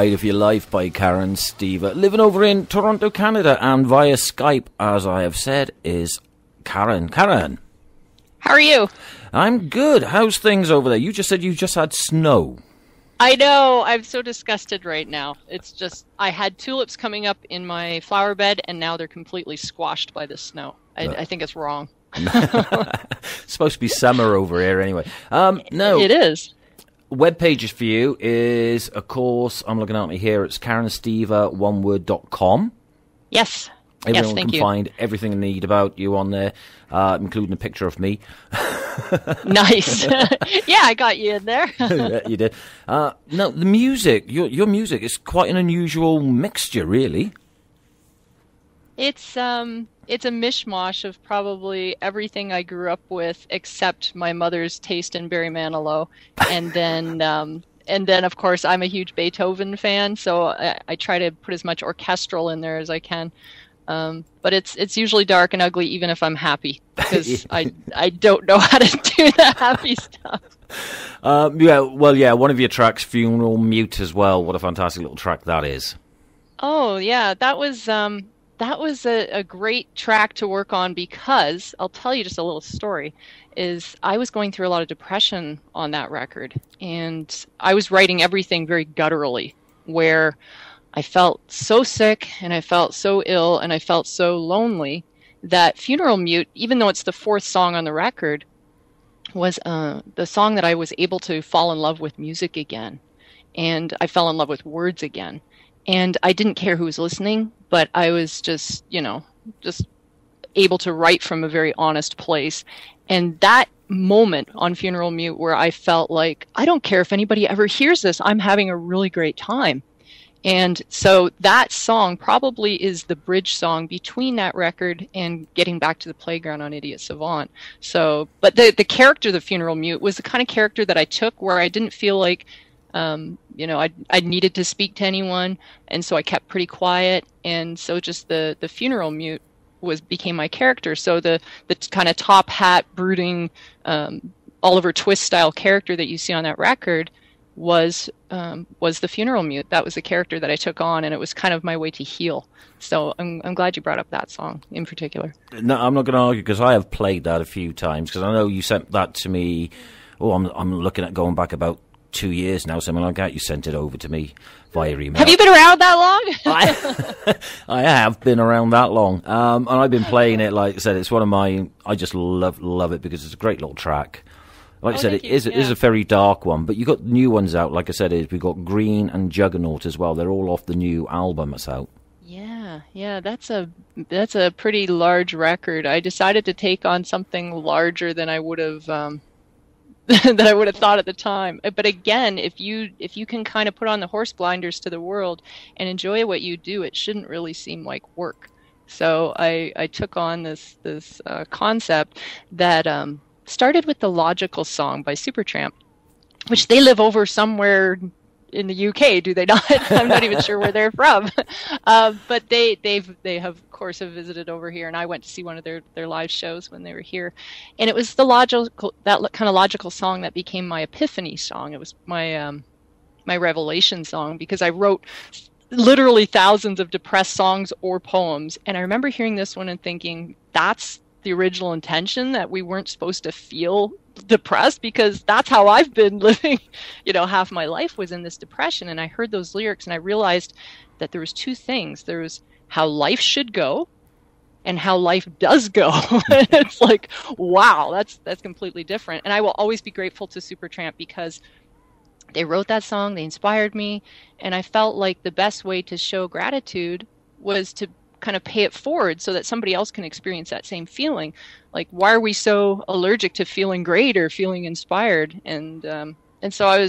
Ride of Your Life by Karen Stever. Living over in Toronto, Canada, and via Skype, as I have said, is Karen. Karen. How are you? I'm good. How's things over there? You just said you just had snow. I know. I'm so disgusted right now. It's just, I had tulips coming up in my flower bed, and now they're completely squashed by the snow. I think it's wrong. It's supposed to be summer over here anyway. No. It is. Web pages for you is, of course, I'm looking at me here, it's KarenStever.com. Yes. Everyone thank can you. find everything they need about you on there, including a picture of me. Nice. Yeah, I got you in there. Yeah, you did. No, the music, your music is quite an unusual mixture, really. It's a mishmash of probably everything I grew up with except my mother's taste in Barry Manilow. And then of course, I'm a huge Beethoven fan, so I try to put as much orchestral in there as I can. But it's usually dark and ugly, even if I'm happy, because I don't know how to do the happy stuff. One of your tracks, Funeral Mute, as well. What a fantastic little track that is. Oh yeah, that was a great track to work on, because I'll tell you just a little story. Is I was going through a lot of depression on that record, and I was writing everything very gutturally, where I felt so sick and I felt so ill and I felt so lonely that Funeral Mute, even though it's the fourth song on the record, was the song that I was able to fall in love with music again. And I fell in love with words again. And I didn't care who was listening, but I was just able to write from a very honest place. And that moment on Funeral Mute where I felt like, I don't care if anybody ever hears this, I'm having a really great time. And so that song probably is the bridge song between that record and getting back to the playground on Idiot Savant. So, but the character of the Funeral Mute was the kind of character that I took where I didn't feel like, I needed to speak to anyone, and so I kept pretty quiet. And so just the Funeral Mute became my character. So the kind of top hat, brooding, Oliver Twist style character that you see on that record was the Funeral Mute. That was the character that I took on, and it was kind of my way to heal. So I'm glad you brought up that song in particular. No, I'm not going to argue, because I have played that a few times, because I know you sent that to me. Oh, I'm looking at going back about 2 years now, something like that. You sent it over to me via email. Have you been around that long? I have been around that long, and I've been playing it. Like I said, it's one of my. I just love it because it's a great little track. Like I said, it is a very dark one, but you got new ones out. Like I said, we've got Green and Juggernaut as well. They're all off the new album that's out. Yeah, that's a pretty large record. I decided to take on something larger than I would have thought at the time. But again, if you can kind of put on the horse blinders to the world and enjoy what you do, it shouldn't really seem like work. So I took on this concept that started with the Logical Song by Supertramp, which they live over somewhere in the UK, do they not? I'm not even sure where they're from. But they have, of course, have visited over here, and I went to see one of their live shows when they were here. And it was that kind of logical song that became my epiphany song. It was my revelation song, because I wrote literally thousands of depressed songs or poems. And I remember hearing this one and thinking, that's the original intention, that we weren't supposed to feel depressed, because that's how I've been living, half my life was in this depression. And I heard those lyrics and I realized that there was two things. There was how life should go and how life does go. It's like, wow, that's completely different. And I will always be grateful to Supertramp, because they wrote that song, they inspired me, and I felt like the best way to show gratitude was to kind of pay it forward so that somebody else can experience that same feeling. Like, why are we so allergic to feeling great or feeling inspired? And so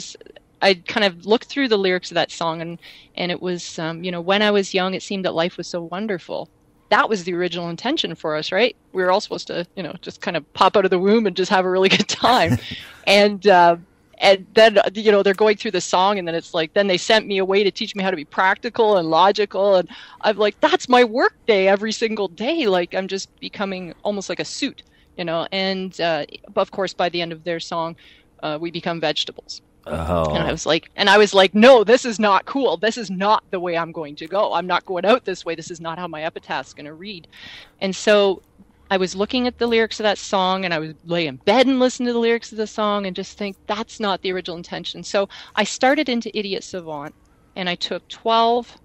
I kind of looked through the lyrics of that song, and it was, when I was young, it seemed that life was so wonderful. That was the original intention for us, right? We were all supposed to, just kind of pop out of the womb and just have a really good time. And then, they're going through the song, and then it's like, then they sent me away to teach me how to be practical and logical. And I'm like, that's my work day every single day. Like, I'm just becoming almost like a suit, and of course, by the end of their song, we become vegetables. Oh. And I was like, no, this is not cool. This is not the way I'm going to go. I'm not going out this way. This is not how my epitaph's going to read. And so I was looking at the lyrics of that song, and I would lay in bed and listen to the lyrics of the song and just think that's not the original intention. So I started into Idiot Savant, and I took 12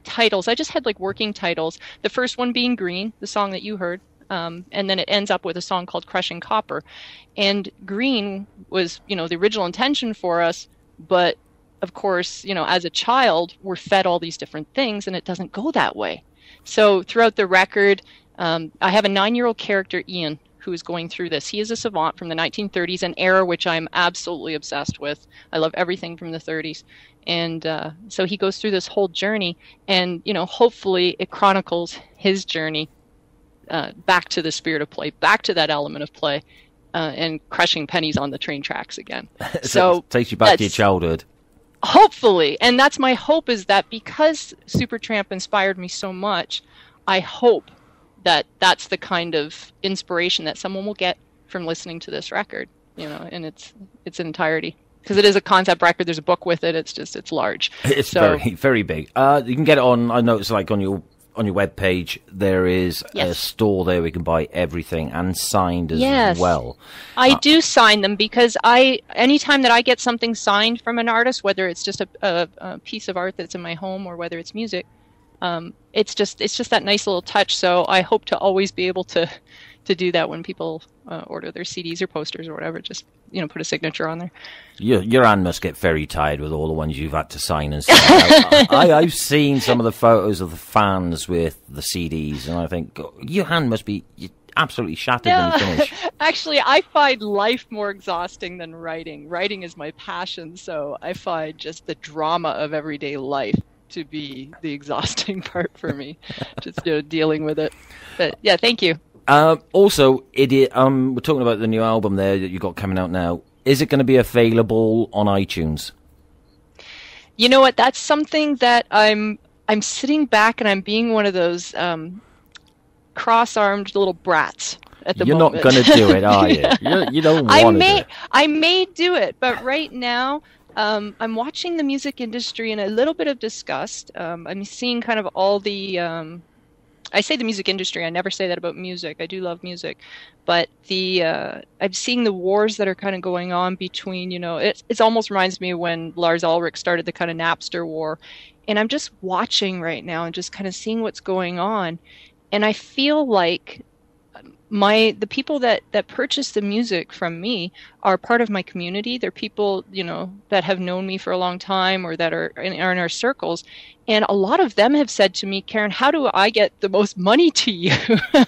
titles. I just had like working titles. The first one being Green, the song that you heard. And then it ends up with a song called Crushing Copper. And Green was, the original intention for us, but of course, as a child, we're fed all these different things, and it doesn't go that way. So throughout the record, I have a 9-year-old character, Ian, who is going through this. He is a savant from the 1930s, an era which I'm absolutely obsessed with. I love everything from the 30s. And so he goes through this whole journey, and, hopefully it chronicles his journey back to the spirit of play, back to that element of play, and crushing pennies on the train tracks again. So it takes you back to your childhood. Hopefully. And that's my hope, is that because Supertramp inspired me so much, I hope that that's the kind of inspiration that someone will get from listening to this record, in its entirety. Because it is a concept record. There's a book with it. It's large. It's very, very big. You can get it on, I know it's like on your webpage, there is a store there where you can buy everything, and signed as well. I do sign them, because anytime that I get something signed from an artist, whether it's just a piece of art that's in my home or whether it's music, it's just that nice little touch. So I hope to always be able to do that when people order their CDs or posters or whatever. Just put a signature on there. Your hand must get very tired with all the ones you've had to sign and stuff. I've seen some of the photos of the fans with the CDs, and I think your hand must be absolutely shattered when you finish. Actually, I find life more exhausting than writing. Writing is my passion, so I find just the drama of everyday life to be the exhausting part for me. Just dealing with it. But yeah, thank you. Also, Idiot, we're talking about the new album there that you got coming out now. Is it going to be available on iTunes? You know what? That's something that I'm sitting back and I'm being one of those cross-armed little brats at the moment. You're not going to do it, are you? You don't want to do it. I may do it, but right now I'm watching the music industry in a little bit of disgust. I'm seeing kind of all the... I say the music industry. I never say that about music. I do love music, but I'm seeing the wars that are kind of going on between. It almost reminds me of when Lars Ulrich started the kind of Napster war, and I'm just watching right now and just kind of seeing what's going on, and I feel like the people that purchase the music from me are part of my community. They're people, that have known me for a long time or that are in our circles. And a lot of them have said to me, Karen, how do I get the most money to you?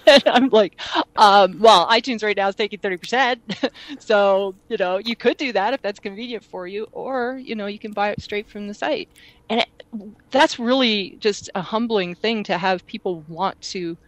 And I'm like, well, iTunes right now is taking 30%. So, you could do that if that's convenient for you, or, you can buy it straight from the site. And that's really just a humbling thing to have people want to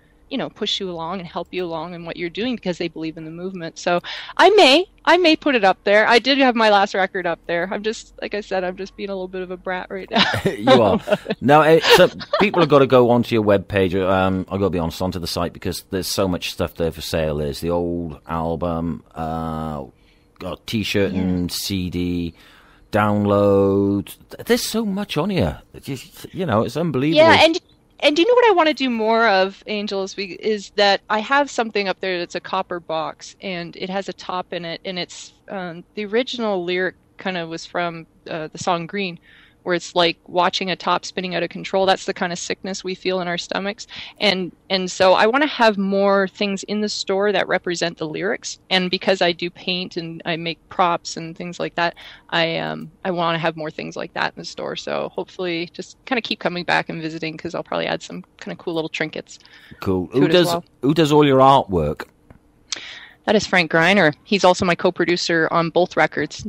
push you along and help you along in what you're doing because they believe in the movement. So I may put it up there. I did have my last record up there. I'm just, like I said, I'm just being a little bit of a brat right now. You are. Now, so people have got to go onto your webpage. I've got to be honest, onto the site, because there's so much stuff there for sale. There's the old album, got T-shirt and CD, download. There's so much on here. It's unbelievable. Yeah, and do you know what I want to do more of, Angel, is that I have something up there that's a copper box, and it has a top in it, and it's the original lyric kind of was from the song Green, where it's like watching a top spinning out of control. That's the kind of sickness we feel in our stomachs. And so I want to have more things in the store that represent the lyrics. And because I do paint and I make props and things like that, I want to have more things like that in the store. So hopefully just kind of keep coming back and visiting, because I'll probably add some kind of cool little trinkets. Cool. Who does all your artwork? That is Frank Greiner. He's also my co-producer on both records.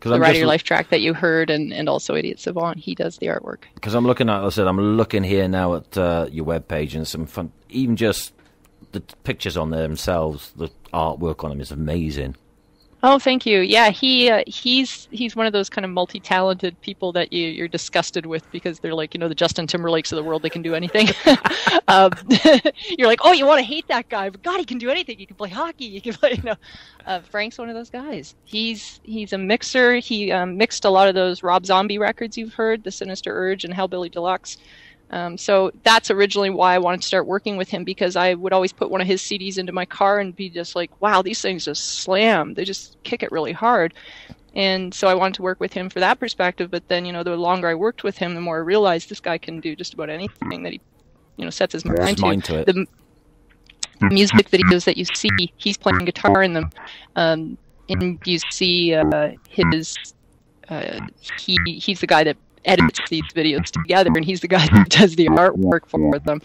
The Ride of Your Life track that you heard, and also Idiot Savant. He does the artwork. Because I'm looking here now at your webpage, and some fun, even just the pictures on there themselves, the artwork on them is amazing. Oh, thank you. Yeah, he's one of those kind of multi-talented people that you're disgusted with because they're like, the Justin Timberlakes of the world. They can do anything. You're like, oh, you want to hate that guy, but God, he can do anything. He can play hockey. He can play. Frank's one of those guys. He's a mixer. He mixed a lot of those Rob Zombie records you've heard, The Sinister Urge and Hellbilly Deluxe. So that's originally why I wanted to start working with him, because I would always put one of his CDs into my car and be just like, wow, these things just slam. They just kick it really hard. And so I wanted to work with him for that perspective. But then, the longer I worked with him, the more I realized this guy can do just about anything that he, sets his mind to. The music videos that you see, he's playing guitar in them. And you see he's the guy that edits these videos together, and he's the guy that does the artwork for them.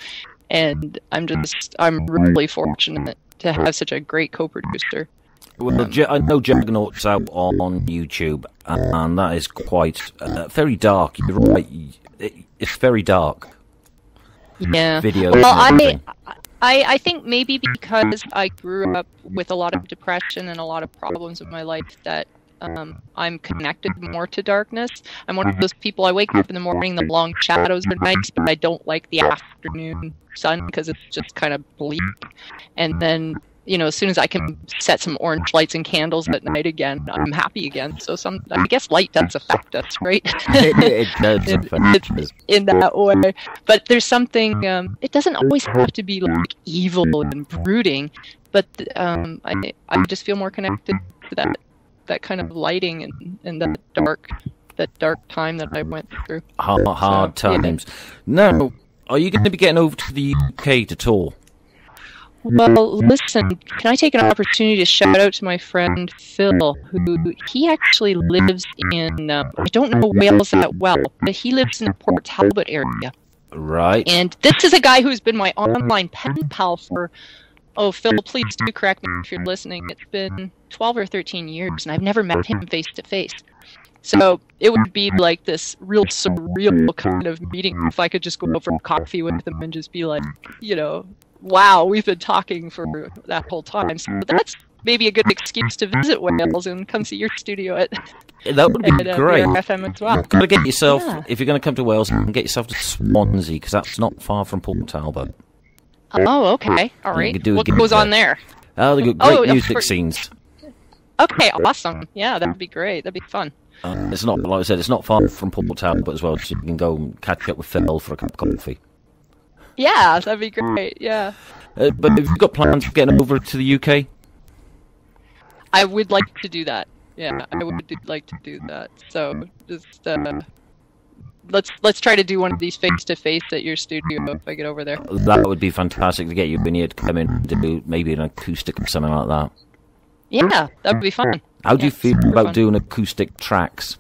And I'm really fortunate to have such a great co-producer. Well, I know Juggernaut's out on YouTube, and that is quite very dark. You're right, it's very dark. Yeah. Video. Well, I think maybe because I grew up with a lot of depression and a lot of problems in my life that I'm connected more to darkness. I'm one of those people, I wake up in the morning, the long shadows are nice, but I don't like the afternoon sun because it's just kind of bleak. And then, as soon as I can set some orange lights and candles at night again, I'm happy again. So I guess light does affect us, right? It does affect us. In that way. But there's something, it doesn't always have to be like evil and brooding, but I just feel more connected to that kind of lighting and that dark time that I went through. Hard times. Yeah. Now, are you going to be getting over to the UK to tour? Well, listen, can I take an opportunity to shout out to my friend Phil, he actually lives in, I don't know Wales that well, but he lives in the Port Talbot area. Right. And this is a guy who's been my online pen pal for, Phil, please do correct me if you're listening. It's been 12 or 13 years, and I've never met him face to face. So it would be like this real surreal kind of meeting if I could just go over coffee with him and just be like, wow, we've been talking for that whole time. So that's maybe a good excuse to visit Wales and come see your studio that would be great. BRfm as well. You've got to get yourself, if you're going to come to Wales, get yourself to Swansea, because that's not far from Port Talbot. Oh, okay. All right. What goes on there? Oh, they've got great music scenes. Okay, awesome. Yeah, that'd be great. That'd be fun. It's not, like I said, it's not far from Port Talbot as well, so you can go and catch up with Phil for a cup of coffee. Yeah, that'd be great, yeah. But have you got plans of getting over to the UK? I would like to do that. Yeah, I would like to do that. So, just, let's try to do one of these face-to-face at your studio if I get over there. That would be fantastic to get you in here to come in and do maybe an acoustic or something like that. Yeah, that would be fun. How do you feel about doing acoustic tracks?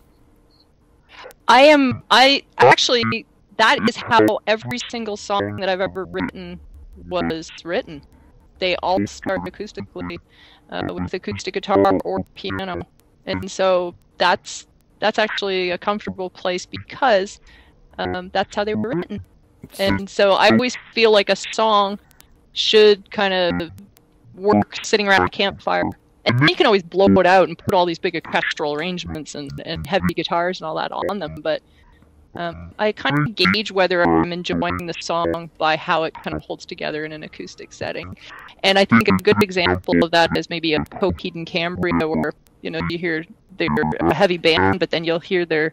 I actually, that is how every single song that I've ever written was written. They all start acoustically, with acoustic guitar or piano. And so that's actually a comfortable place because that's how they were written. And so I always feel like a song should kind of work sitting around a campfire. And you can always blow it out and put all these big orchestral arrangements and heavy guitars and all that on them. But I kind of gauge whether I'm enjoying the song by how it kind of holds together in an acoustic setting. And I think a good example of that is maybe a Cokeed and Cambria, where you hear they're a heavy band, but then you'll hear their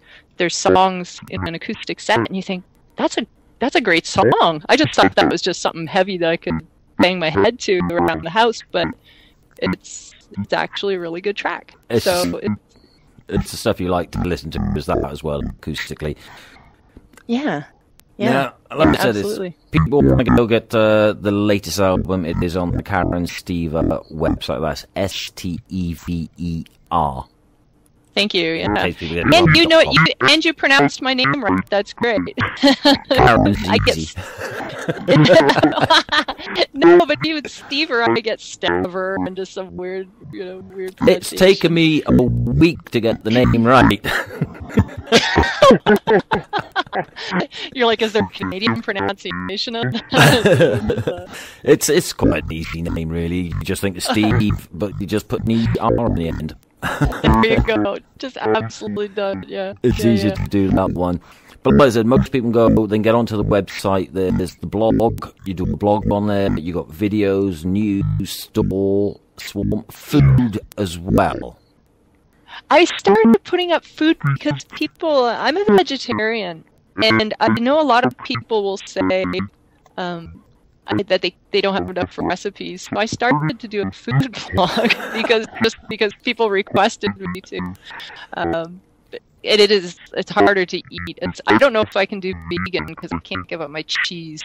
songs in an acoustic set, and you think that's a great song. I just thought that was just something heavy that I could bang my head to around the house, but it's actually a really good track. It's the stuff you like to listen to, is that as well, acoustically. Yeah, like I said, absolutely. People want to go get the latest album. It is on the Karen Stever website. That's STEVER. Thank you. Yeah. And you pronounced my name right. That's great. I get no, but even Stever, I get Staver and just some weird. It's taken me a week to get the name right. You're like, is there a Canadian pronunciation of that? It's quite an easy name, really. You just think of Steve, but you just put an ER on the end. There you go. Just absolutely done. Yeah. It's easy to do that one. But like I said, most people go, then get onto the website. There's the blog. You do a blog on there. You got videos, news, store, swamp, food as well. I started putting up food because I'm a vegetarian, and I know a lot of people will say that they don't have enough recipes. So I started to do a food blog because people requested me to. It's harder to eat. I don't know if I can do vegan because I can't give up my cheese,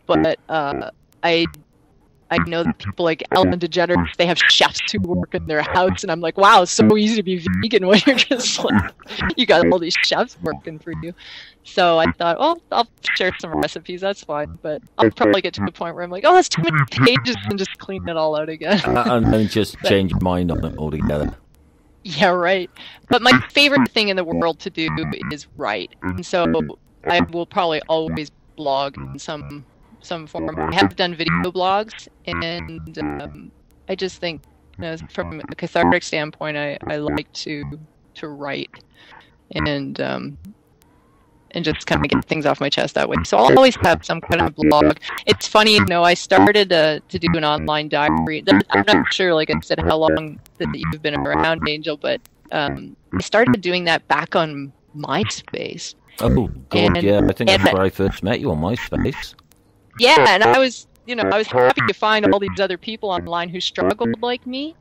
but I know that people like Ellen DeGeneres, they have chefs who work in their house, and I'm like, wow, it's so easy to be vegan when you're just like, you got all these chefs working for you. So I thought, well, I'll share some recipes, that's fine, but I'll probably get to the point where I'm like, oh, that's too many pages, and just clean it all out again. And then just change your mind on it altogether. Yeah, right. But my favorite thing in the world to do is write, and so I will probably always blog in some form. I have done video blogs, and I just think, from a cathartic standpoint, I like to write and just kind of get things off my chest that way. So I'll always have some kind of blog. It's funny, I started to do an online diary. I'm not sure, like I said, how long that you've been around, Angel, but I started doing that back on MySpace. Oh, God, yeah. I think that's where I first met you, on MySpace. Yeah, and I was happy to find all these other people online who struggled like me,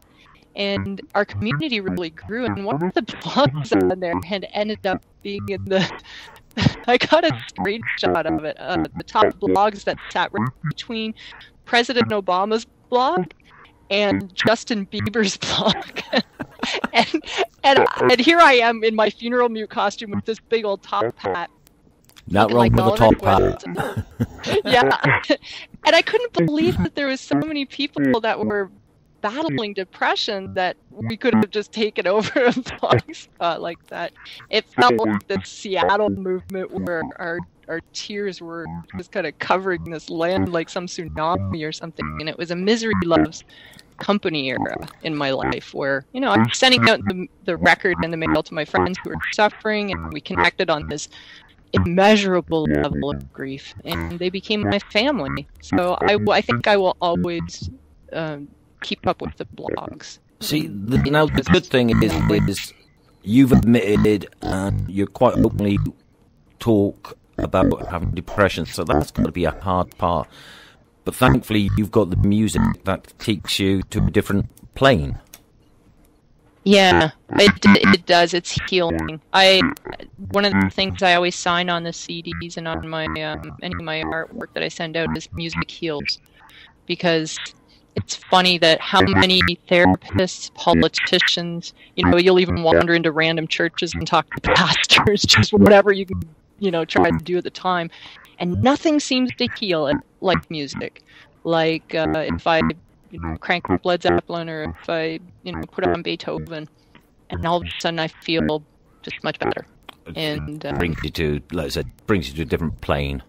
and our community really grew. And one of the blogs on there had ended up being in the. I got a screenshot of it. The top blogs that sat right between President Obama's blog and Justin Bieber's blog. and here I am in my funeral mute costume with this big old top hat. Not wrong with a top hat. Yeah. And I couldn't believe that there was so many people that were battling depression that we could have just taken over a blog spot like that. It felt like the Seattle movement where our tears were just kind of covering this land like some tsunami or something. And it was a misery loves company era in my life where, I'm sending out the record and the mail to my friends who were suffering, and we connected on this immeasurable level of grief, and they became my family. So I think I will always keep up with the blogs. See, the good thing is you've admitted and you quite openly talk about having depression, so that's got to be a hard part. But thankfully, you've got the music that takes you to a different plane. Yeah, it does. It's healing. One of the things I always sign on the CDs and on my any of my artwork that I send out is music heals, because it's funny that how many therapists, politicians, you'll even wander into random churches and talk to pastors, just whatever you can, try to do at the time, and nothing seems to heal it like music. Like if I crank up Led Zeppelin, or if I put on Beethoven, and all of a sudden I feel just much better. And brings you to, like I said, a different plane.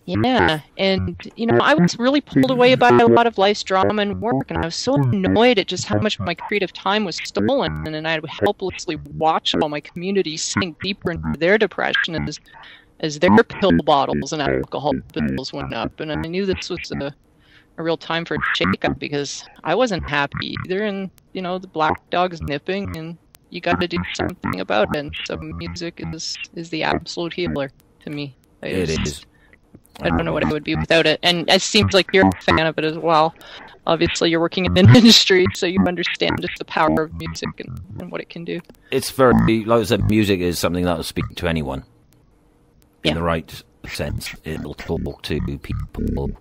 Yeah, and I was really pulled away by a lot of life's drama and work, and I was so annoyed at just how much of my creative time was stolen, and I would helplessly watch all my community sink deeper into their depression as their pill bottles and alcohol bills went up. And I knew this was a real time for a shake-up, because I wasn't happy either, and the black dog's nipping, and you got to do something about it. And so music is the absolute healer to me. It is. I don't know what I would be without it. And it seems like you're a fan of it as well. Obviously, you're working in an industry, so you understand just the power of music and what it can do. It's very, like I said, music is something that will speak to anyone in the right sense. It'll talk to people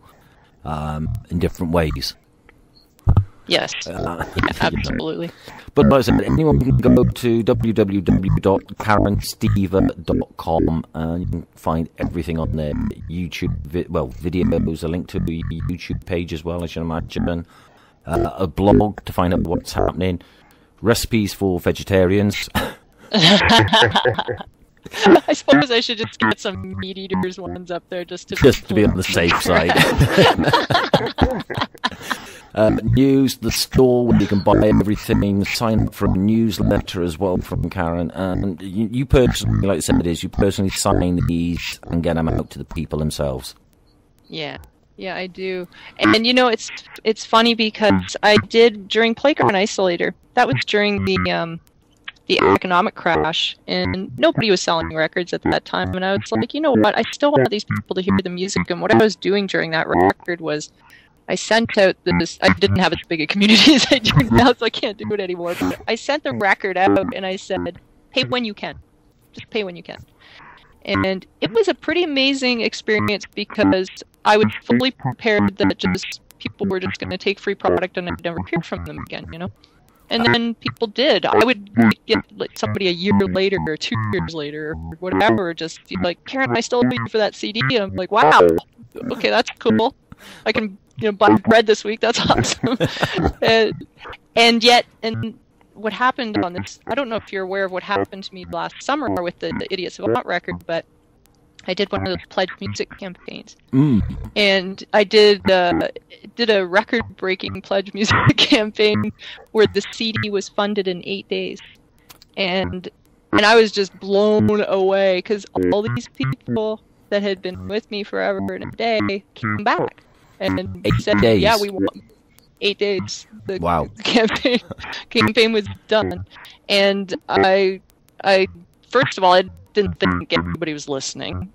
in different ways. Yes, absolutely. But like I said, anyone can go to www.karensteva.com and you can find everything on there. YouTube, videos, a link to the YouTube page as well, I should imagine. A blog to find out what's happening. Recipes for vegetarians. I suppose I should just get some meat eaters ones up there just to be on the safe side. News, the store where you can buy everything, sign up for a newsletter as well from Karen. And you personally, like I said, you personally sign these and get them out to the people themselves. Yeah, I do. And it's funny because I did during Playground Isolator. That was during the economic crash, and nobody was selling records at that time. And I was like, you know what? I still want these people to hear the music. And what I was doing during that record was I sent out this. I didn't have as big a community as I do now, so I can't do it anymore. But I sent the record out, and I said, "Pay when you can. Just pay when you can." And it was a pretty amazing experience because I was fully prepared that just people were just going to take free product and I'd never hear from them again, And then people did. I would get somebody a year later or 2 years later or whatever, just be like, Karen, I still owe you for that CD. And I'm like, wow, okay, that's cool. I can buy bread this week. That's awesome. and what happened on this, I don't know if you're aware of what happened to me last summer with the Idiot Savant record, but I did one of those pledge music campaigns. And I did a record-breaking pledge music campaign where the CD was funded in 8 days. And I was just blown away because all these people that had been with me forever and a day came back. And said, yeah, we want 8 days. The campaign was done. And I first of all, I didn't think everybody was listening.